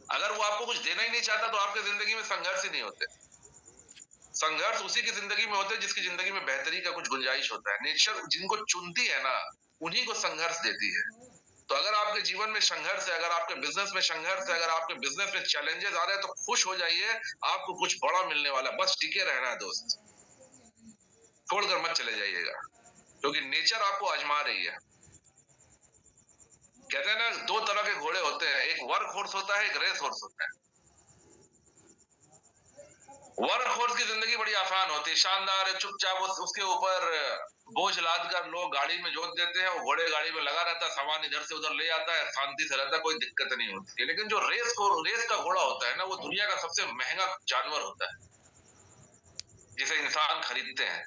अगर वो आपको कुछ देना ही नहीं चाहता तो आपके जिंदगी में संघर्ष ही नहीं होते। संघर्ष उसी की जिंदगी में होते हैं जिसकी जिंदगी में बेहतरी का कुछ गुंजाइश होता है। नेचर जिनको चुनती है ना, उन्हीं को संघर्ष देती है। तो अगर आपके जीवन में संघर्ष है, अगर आपके बिजनेस में संघर्ष है, अगर आपके बिजनेस में चैलेंजेस आ रहे हैं, तो खुश हो जाइए, आपको कुछ बड़ा मिलने वाला है। बस टिके रहना है दोस्त, छोड़कर मत चले जाइएगा, क्योंकि नेचर आपको आजमा रही है। कहते हैं ना, दो तरह के घोड़े होते हैं, एक वर्क हॉर्स होता है, एक रेस हॉर्स होता है। वर्क हॉर्स की जिंदगी बड़ी आसान होती है, शानदार है, चुपचाप उसके ऊपर बोझ लाद कर लोग गाड़ी में जोत देते हैं, वो घोड़े गाड़ी में लगा रहता है, सामान इधर से उधर ले आता है, शांति से रहता है, कोई दिक्कत नहीं होती है। लेकिन जो रेस का घोड़ा होता है ना, वो दुनिया का सबसे महंगा जानवर होता है, जिसे इंसान खरीदते हैं।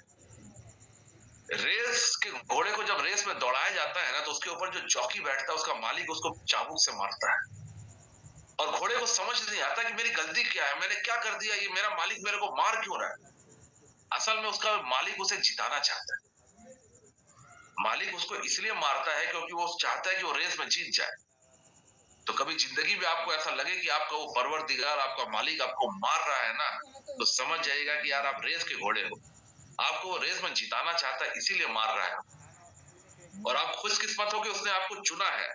रेस के घोड़े को जब रेस में दौड़ाया जाता है ना, तो उसके ऊपर जो जॉकी बैठता है, उसका मालिक उसको चाबुक से मारता है, और घोड़े को समझ नहीं आता कि मेरी गलती क्या है, मैंने क्या कर दिया, ये मेरा मालिक मेरे को मार क्यों रहा है। असल में उसका मालिक उसे जिताना चाहता है। मालिक उसको इसलिए मारता है क्योंकि वो चाहता है कि वो रेस में जीत जाए। तो कभी जिंदगी में आपको ऐसा लगे कि आपका वो परवरदिगार, आपका मालिक आपको मार रहा है ना, तो समझ जाइएगा कि यार आप रेस के घोड़े हो, आपको वो रेस में जिताना चाहता है, इसीलिए मार रहा है। और आप खुशकिस्मत हो कि उसने आपको चुना है।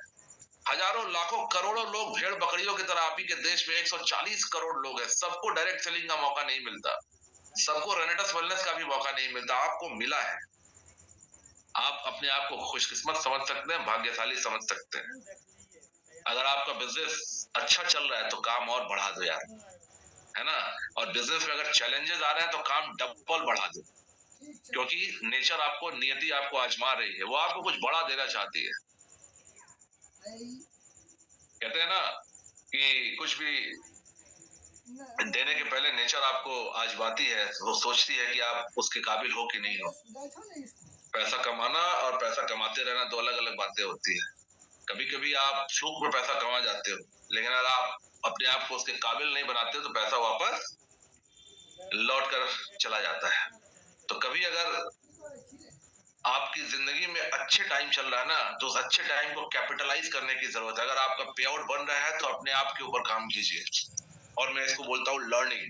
हजारों लाखों करोड़ों लोग भेड़ बकरियों की तरह, आप ही के देश में 140 करोड़ लोग हैं, सबको डायरेक्ट सेलिंग का मौका नहीं मिलता, सबको रेनेटस वेलनेस का भी मौका नहीं मिलता, आपको मिला है। आप अपने आप को खुशकिस्मत समझ सकते हैं, भाग्यशाली समझ सकते हैं। अगर आपका बिजनेस अच्छा चल रहा है तो काम और बढ़ा दो यार, है ना। और बिजनेस में अगर चैलेंजेस आ रहे हैं तो काम डबल बढ़ा दो, क्योंकि नेचर आपको, नियति आपको आजमा रही है, वो आपको कुछ बड़ा देना चाहती है। कहते हैं ना कि कुछ भी देने के पहले नेचर आपको आजमाती है, वो सोचती है कि आप उसके काबिल हो कि नहीं हो। पैसा कमाना और पैसा कमाते रहना दो अलग अलग बातें होती है। कभी कभी आप फ्लूक में पैसा कमा जाते हो, लेकिन अगर आप अपने आप को उसके काबिल नहीं बनाते हो तो पैसा वापस लौट कर चला जाता है। तो कभी अगर आपकी जिंदगी में अच्छे टाइम चल रहा है ना, तो उस अच्छे टाइम को कैपिटलाइज करने की जरूरत है। अगर आपका पे आउट बन रहा है तो अपने आप के ऊपर काम कीजिए, और मैं इसको बोलता हूँ लर्निंग।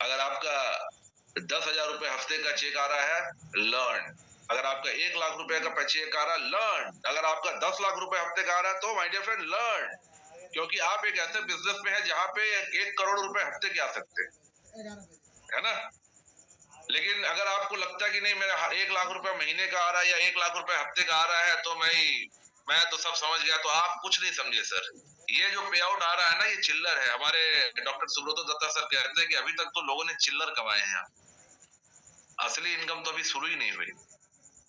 अगर आपका 10,000 रुपए हफ्ते का चेक आ रहा है, लर्न। अगर आपका 1 लाख रुपए का चेक आ रहा है, लर्न। अगर आपका 10 लाख रुपए हफ्ते का आ रहा है, तो माय डियर फ्रेंड लर्न, क्योंकि आप एक ऐसे बिजनेस में है जहां पे 1 करोड़ रुपए हफ्ते के आ सकते हैं, है ना। लेकिन अगर आपको लगता है कि नहीं, मेरा 1 लाख रुपए महीने का आ रहा है या 1 लाख रुपए हफ्ते का आ रहा है, तो मैं तो सब समझ गया, तो आप कुछ नहीं समझे सर। ये जो पे आउट आ रहा है ना, ये चिल्लर है। हमारे डॉक्टर सुब्रतो दत्ता सर कहते हैं कि अभी तक तो लोगों ने चिल्लर कमाए हैं, असली इनकम तो अभी शुरू ही नहीं हुई।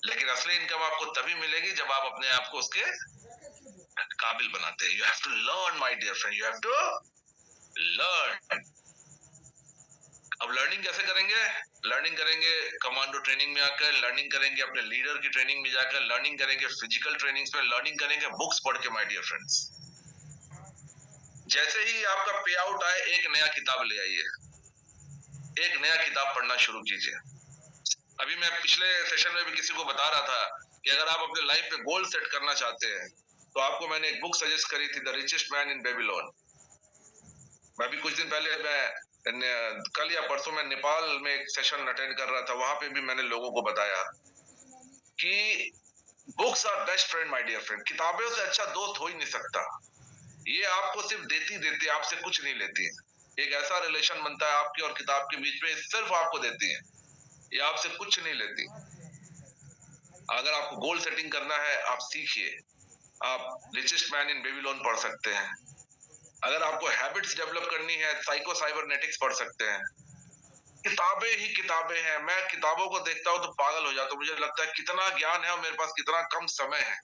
लेकिन असली इनकम आपको तभी मिलेगी जब आप अपने आप को उसके काबिल बनाते हैं। You have to learn my dear friend, you have to learn. अब लर्निंग कैसे करेंगे? लर्निंग करेंगे कमांडो ट्रेनिंग में आकर, लर्निंग करेंगे अपने लीडर की ट्रेनिंग में जाकर, लर्निंग करेंगे फिजिकल ट्रेनिंग्स में, लर्निंग करेंगे बुक्स पढ़ के माय डियर फ्रेंड्स। जैसे ही आपका पे आउट आए, एक नया किताब ले आइए, एक नया किताब पढ़ना शुरू कीजिए। अभी मैं पिछले सेशन में भी किसी को बता रहा था कि अगर आप अपने लाइफ में गोल सेट करना चाहते हैं, तो आपको मैंने एक बुक सजेस्ट करी थी, the richest man in Babylon. मैं भी कुछ दिन पहले, मैं कल या परसों में नेपाल में एक सेशन अटेंड कर रहा था, वहां पे भी मैंने लोगों को बताया कि books are best friend my dear friend. किताबों से अच्छा दोस्त हो ही नहीं सकता। ये आपको सिर्फ देती देती, आपसे कुछ नहीं लेती है। एक ऐसा रिलेशन बनता है आपके और किताब के बीच में, सिर्फ आपको देती है, ये आपसे कुछ नहीं लेती। अगर आपको गोल सेटिंग करना है, आप सीखिए, आप रिचेस्ट मैन इन बेबीलोन पढ़ सकते हैं। अगर आपको हैबिट्स डेवलप करनी है, साइको साइबरनेटिक्स पढ़ सकते हैं। किताबें ही किताबें हैं। मैं किताबों को देखता हूं तो पागल हो जाता हूं, मुझे लगता है कितना ज्ञान है और मेरे पास कितना कम समय है।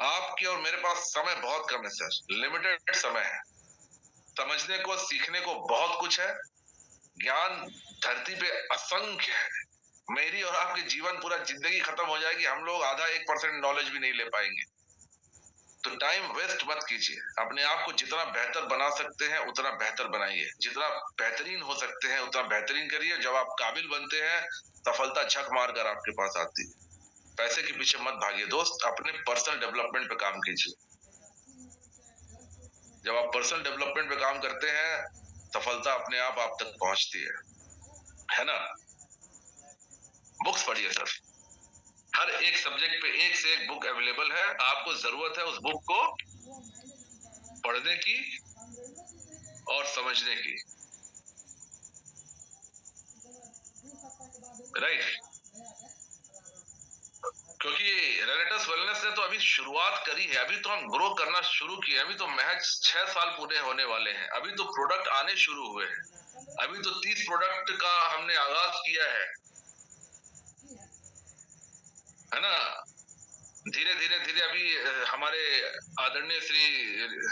आपके और मेरे पास समय बहुत कम है सर, लिमिटेड समय है। समझने को, सीखने को बहुत कुछ है। ज्ञान धरती पे असंख्य है। मेरी और आपकी जीवन, पूरा जिंदगी खत्म हो जाएगी, हम लोग आधा 1% नॉलेज भी नहीं ले पाएंगे। तो टाइम वेस्ट मत कीजिए। अपने आप को जितना बेहतर बना सकते हैं उतना बेहतर बनाइए, जितना बेहतरीन हो सकते हैं उतना बेहतरीन करिए। जब आप काबिल बनते हैं, सफलता झक मार कर आपके पास आती है। पैसे के पीछे मत भागिए दोस्त, अपने पर्सनल डेवलपमेंट पे काम कीजिए। जब आप पर्सनल डेवलपमेंट पे काम करते हैं, सफलता अपने आप तक पहुंचती है ना। बुक्स पढ़िए सर, हर एक सब्जेक्ट पे एक से एक बुक अवेलेबल है, आपको जरूरत है उस बुक को पढ़ने की और समझने की, राइट। क्योंकि रेनेटस वेलनेस ने तो अभी शुरुआत करी है, अभी तो हम ग्रो करना शुरू किए, अभी तो महज 6 साल पूरे होने वाले हैं, अभी तो प्रोडक्ट आने शुरू हुए हैं, अभी तो 30 प्रोडक्ट का हमने आगाज किया है ना। धीरे धीरे अभी हमारे आदरणीय श्री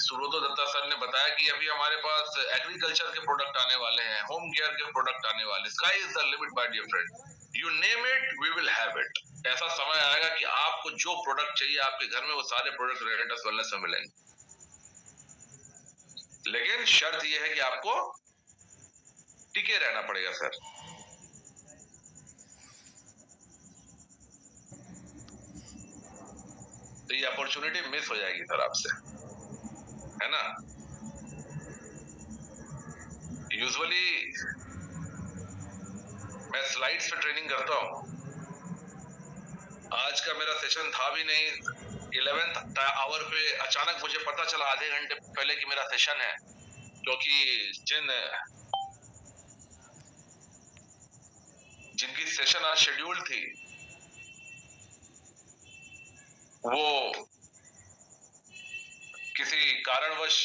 सुब्रतो दत्ता सर ने बताया कि अभी हमारे पास एग्रीकल्चर के प्रोडक्ट आने वाले हैं, होम केयर के प्रोडक्ट आने वाले, sky is the limit my dear friend, you name it we will have it. ऐसा समय आएगा कि आपको जो प्रोडक्ट चाहिए आपके घर में वो सारे प्रोडक्ट रेनेटस वेलनेस में मिलेंगे, लेकिन शर्त यह है कि आपको टिके रहना पड़ेगा सर। तो ये अपॉर्चुनिटी मिस हो जाएगी सर आपसे, है ना। यूजुअली मैं स्लाइड्स पे ट्रेनिंग करता हूं, आज का मेरा सेशन था भी नहीं, 11th आवर पे अचानक मुझे पता चला आधे घंटे पहले कि मेरा सेशन है, क्योंकि जिनकी सेशन आज शेड्यूल थी वो किसी कारणवश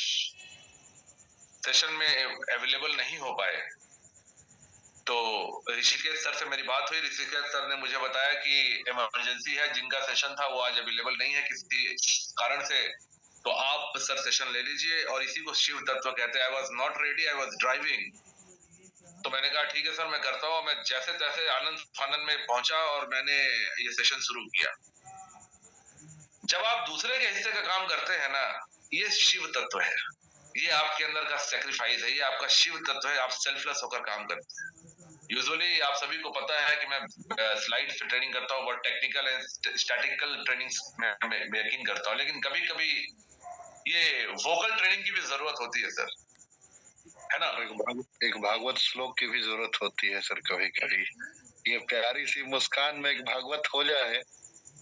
सेशन में अवेलेबल नहीं हो पाए। तो ऋषिकेश सर से मेरी बात हुई, ऋषिकेश सर ने मुझे बताया कि इमरजेंसी है, जिनका सेशन था वो आज अवेलेबल नहीं है किसी कारण से, तो आप सर सेशन ले लीजिए, और इसी को शिव तत्व कहते हैं। I was not ready, I was driving. तो मैंने कहा ठीक है सर मैं करता हूँ, मैं जैसे तैसे आनंद फानंद में पहुंचा और मैंने ये सेशन शुरू किया। जब आप दूसरे के हिस्से का काम करते हैं ना, ये शिव तत्व है, ये आपके अंदर का सेक्रीफाइस है, ये आपका शिव तत्व है, आप सेल्फलेस होकर काम करते हैं। यूजुअली आप सभी को पता है कि मैं स्लाइड पे ट्रेनिंग करता हूँ, बहुत टेक्निकल एंड स्टैटिकल ट्रेनिंग में मेकिंग करता हूँ, लेकिन कभी कभी ये वोकल ट्रेनिंग की भी जरूरत होती है सर, है ना। एक भागवत श्लोक की भी जरूरत होती है सर कभी कभी। ये प्यारी सी मुस्कान में एक भागवत हो जाए,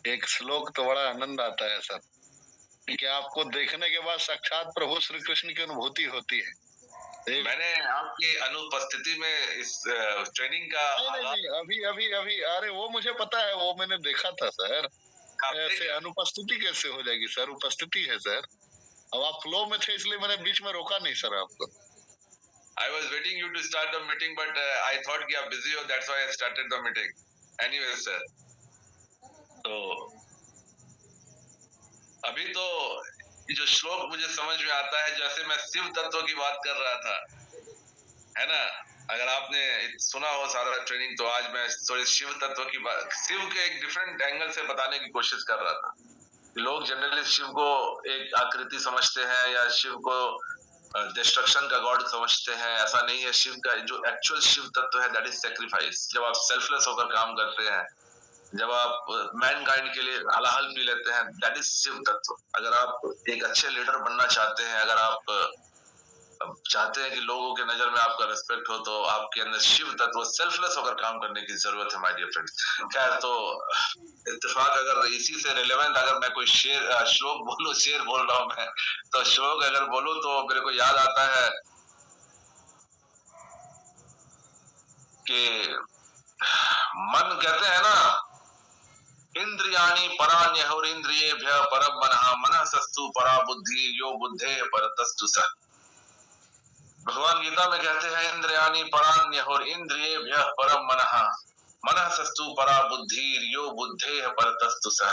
एक श्लोक, तो बड़ा आनंद आता है सर, कि आपको देखने के बाद साक्षात प्रभु श्री कृष्ण की अनुभूति होती है। मैंने आपकी अनुपस्थिति में इस ट्रेनिंग का अभी अरे वो मुझे पता है, वो मैंने देखा था सर। ऐसे अनुपस्थिति कैसे हो जाएगी सर, उपस्थिति है सर। अब आप फ्लो में थे इसलिए मैंने बीच में रोका नहीं सर आपको। I was waiting you to start the meeting, but I thought कि आप busy हो, that's why I started the meeting. Anyway sir, तो अभी तो जो श्लोक मुझे समझ में आता है, जैसे मैं शिव तत्व की बात कर रहा था, है ना। अगर आपने सुना हो सारा ट्रेनिंग, तो आज मैं थोड़ी शिव तत्व की बात, शिव के एक डिफरेंट एंगल से बताने की कोशिश कर रहा था। लोग जनरली शिव को एक आकृति समझते हैं या शिव को डिस्ट्रक्शन का गॉड समझते हैं, ऐसा नहीं है। शिव का जो एक्चुअल शिव तत्व है दैट इज सेक्रीफाइस। जब आप सेल्फलेस होकर काम करते हैं, जब आप मैनकाइंड के लिए हलाहल पी लेते हैं, दैट इज शिव तत्व। अगर आप एक अच्छे लीडर बनना चाहते हैं, अगर आप चाहते हैं कि लोगों के नजर में आपका रिस्पेक्ट हो, तो आपके अंदर शिव तत्व, सेल्फलेस होकर काम करने की जरूरत है माय डियर फ्रेंड्स। खैर, तो इत्तेफाक अगर इसी से रिलेवेंट अगर मैं कोई श्लोक बोलूं, शेर बोल रहा हूं मैं, तो श्लोक अगर बोलूं तो मेरे को याद आता है कि मन कहते हैं ना, इंद्रियाणि पराण्यहुरिन्द्रियेभ्यः परम मनः, मनः सस्तु परा बुद्धि, यो बुद्धेः परतस्तु सः। भगवान गीता में कहते हैं इंद्रियाणि पराण्यहुरिन्द्रियेभ्यः परम मनः, मनः सस्तु परा बुद्धि, यो बुद्धेः परतस्तु सः।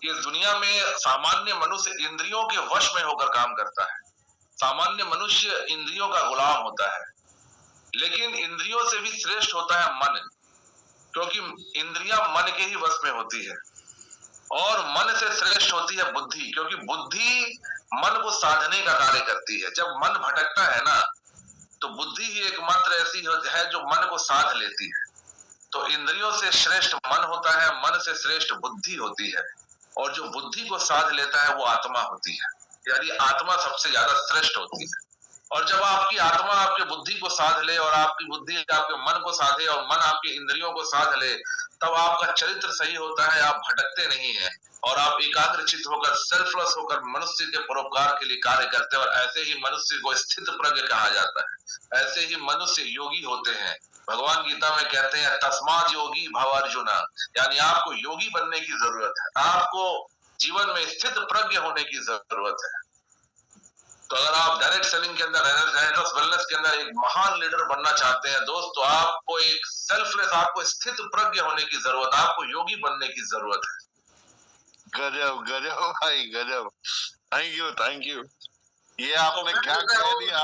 इस दुनिया में सामान्य मनुष्य इंद्रियों के वश में होकर काम करता है, सामान्य मनुष्य इंद्रियों का गुलाम होता है, लेकिन इंद्रियों से भी श्रेष्ठ होता है मन, क्योंकि इंद्रियां मन के ही वश में होती है, और मन से श्रेष्ठ होती है बुद्धि, क्योंकि बुद्धि मन को साधने का कार्य करती है। जब मन भटकता है ना, तो बुद्धि ही एकमात्र ऐसी है जो मन को साध लेती है। तो इंद्रियों से श्रेष्ठ मन होता है, मन से श्रेष्ठ बुद्धि होती है, और जो बुद्धि को साध लेता है वो आत्मा होती है। यानी आत्मा सबसे ज्यादा श्रेष्ठ होती है। और जब आपकी आत्मा आपके बुद्धि को साध ले और आपकी बुद्धि आपके मन को साधे और मन आपकी इंद्रियों को साध ले, तब आपका चरित्र सही होता है, आप भटकते नहीं है और आप एकाग्रचित होकर सेल्फलेस होकर मनुष्य के परोपकार के लिए कार्य करते हैं। और ऐसे ही मनुष्य को स्थित प्रज्ञ कहा जाता है, ऐसे ही मनुष्य योगी होते हैं। भगवान गीता में कहते हैं तस्मात् योगी भव अर्जुन, यानी आपको योगी बनने की जरूरत है, आपको जीवन में स्थित प्रज्ञ होने की जरूरत है। तो अगर आप डायरेक्ट सेलिंग के अंदर, वेलनेस के अंदर एक महान लीडर बनना चाहते हैं दोस्त, तो आपको एक सेल्फलेस, आपको स्थित प्रज्ञ होने की जरूरत है, आपको योगी बनने की जरूरत है। गजब गजब भाई गजब, थैंक यू। ये आपने क्या कह दिया,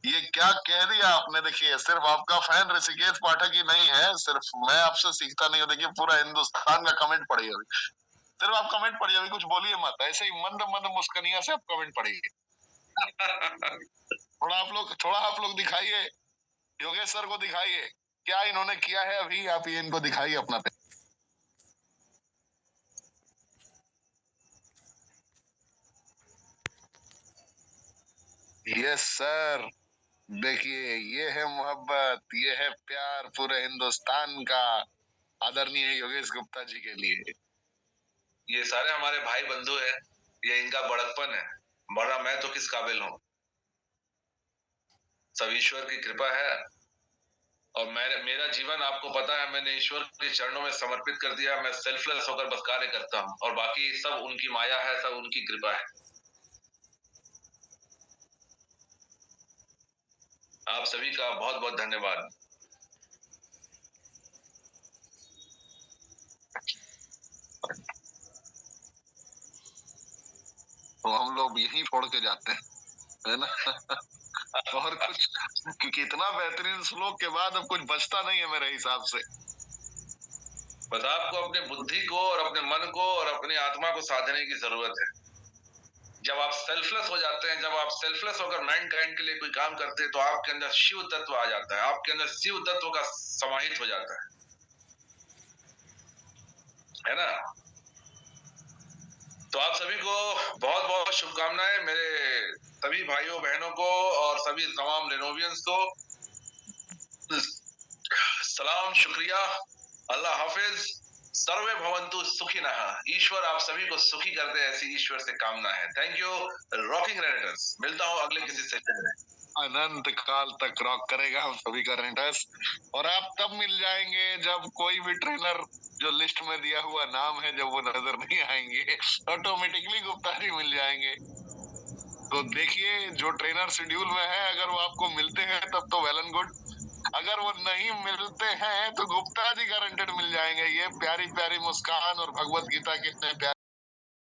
ये क्या कह दिया आपने। देखिए सिर्फ आपका फैन ऋषिकेश पाठक ही नहीं है, सिर्फ मैं आपसे सीखता नहीं हूँ। देखिए पूरा हिंदुस्तान का कमेंट पढ़िए अभी, सिर्फ आप कमेंट पढ़िए अभी, कुछ बोलिए मत, ऐसे ही मंद मंद मुस्कनिया से आप कमेंट पढ़िए। थोड़ा आप लोग दिखाइए, योगेश सर को दिखाइए क्या इन्होंने किया है अभी, आप ये इनको दिखाइए अपना पे। यस सर, देखिए ये है मोहब्बत, ये है प्यार पूरे हिंदुस्तान का आदरणीय योगेश गुप्ता जी के लिए। ये सारे हमारे भाई बंधु हैं, ये इनका बड़कपन है, वरना मैं तो किस काबिल हूं। सब ईश्वर की कृपा है और मेरा जीवन आपको पता है, मैंने ईश्वर के चरणों में समर्पित कर दिया। मैं सेल्फलेस होकर बस कार्य करता हूं और बाकी सब उनकी माया है, सब उनकी कृपा है। आप सभी का बहुत बहुत धन्यवाद। तो हम लोग यही छोड़ के जाते हैं, है ना। और कुछ, क्योंकि इतना बेहतरीन श्लोक के बाद अब कुछ बचता नहीं है मेरे हिसाब से। बस आपको अपने बुद्धि को और अपने मन को और अपनी आत्मा को साधने की जरूरत है। जब आप सेल्फलेस हो जाते हैं, जब आप सेल्फलेस होकर मैनकाइंड के लिए कोई काम करते हैं, तो आपके अंदर शिव तत्व आ जाता है, आपके अंदर शिव तत्व का समाहित हो जाता है ना। तो आप सभी को बहुत बहुत शुभकामनाएं, मेरे सभी भाइयों बहनों को और सभी तमाम लेनोवियंस को सलाम, शुक्रिया, अल्लाह हाफिज, सर्वे भवंतु सुखिनः। ईश्वर आप सभी को सुखी कर दे, ऐसी ईश्वर से कामना है। थैंक यू रॉकिंग रेनेटर्स। मिलता हूँ अगले किसी सेशन में। अनंत काल तक रॉक करेगा हम सभी का रेनेटर्स। और आप तब मिल जाएंगे जब कोई भी ट्रेनर जो लिस्ट में दिया हुआ नाम है, जब वो नजर नहीं आएंगे, ऑटोमेटिकली गुप्ता जी मिल जाएंगे। तो देखिए जो ट्रेनर शेड्यूल में है, अगर वो आपको मिलते हैं तब तो वेल एंड गुड, अगर वो नहीं मिलते हैं तो गुप्ता जी गारंटेड मिल जाएंगे। ये प्यारी प्यारी मुस्कान और भगवत गीता कितने प्यारे